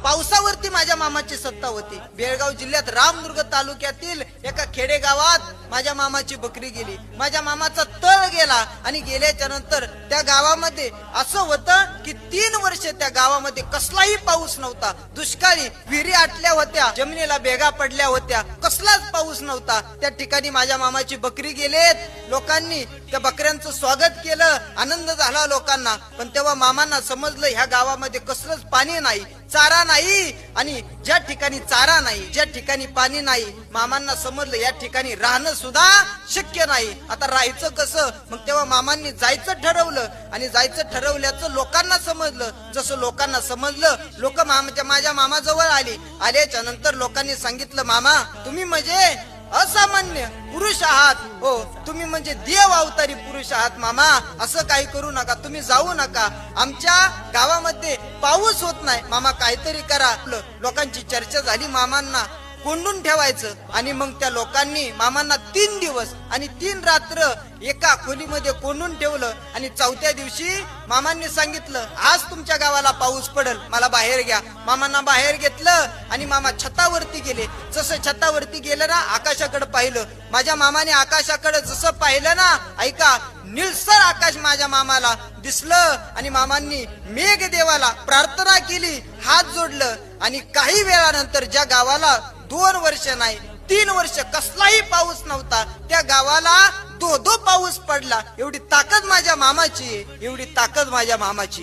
पावसावरती माझ्या मामाची सत्ता होती। बेळगाव जिल्ह्यात रामदुर्ग तालुक्यातील एका खेडेगावात माझ्या मामाची बकरी गेली, माझ्या मामाचा तळ गेला आणि गेल्याच्या नंतर त्या गावामध्ये असं होतं की 3 वर्ष त्या गावामध्ये कसलाही पाऊस नव्हता। दुष्काळी, विहिरी आटल्या होत्या, जमिनीला भेगा पडल्या होत्या, कसलाच पाऊस नव्हता। त्या ठिकाणी माझ्या मामाची बकरी गेलेत, लोकांनी त्या बकऱ्यांचं स्वागत केलं, आनंद झाला लोकांना। पण तेव्हा मामांना समजलं ह्या गावामध्ये कसलंच पाणी नाही, चारा नाही, आणि ज्या ठिकाणी चारा नाही, ज्या ठिकाणी पाणी नाही, मामांना समजलं या ठिकाणी राहणं सुद्धा शक्य नाही। आता राहायचं कसं? मग तेव्हा मामांनी जायचं ठरवलं, आणि जायचं ठरवल्याचं लोकांना समजलं। जसं लोकांना समजलं, लोक माझ्या मामाजवळ आल्याच्या नंतर लोकांनी सांगितलं, मामा तुम्ही म्हणजे असामान्य पुरुष आहात, हो तुम्ही म्हणजे देव अवतारी पुरुष आहात मामा, असं काही करू नका, तुम्ही जाऊ नका, आमच्या गावामध्ये पाऊस होत नाही, मामा काहीतरी करा। लोकांची चर्चा झाली, मामांना कोंडून ठेवायचं, आणि मग त्या लोकांनी मामांना 3 दिवस आणि 3 रात्र एका खोलीमध्ये कोंडून ठेवलं, आणि 4थ्या दिवशी मामांनी सांगितलं, आज तुमच्या गावाला पाऊस पडेल, मला बाहेर घ्या। मामांना बाहेर घेतलं आणि मामा छतावरती गेले। जसं छतावरती गेलं ना, आकाशाकडे पाहिलं, माझ्या मामाने आकाशाकडे जसं पाहिलं ना, ऐका, निळसर आकाश माझ्या मामाला दिसलं, आणि मामांनी मेघदेवाला प्रार्थना केली, हात जोडलं, आणि काही वेळानंतर ज्या गावाला 2 वर्ष नाही 3 वर्ष कसलाही पाऊस नव्हता, त्या गावाला दो पाऊस पडला। एवढी ताकद माझ्या मामाची, एवढी ताकद माझ्या मामाची।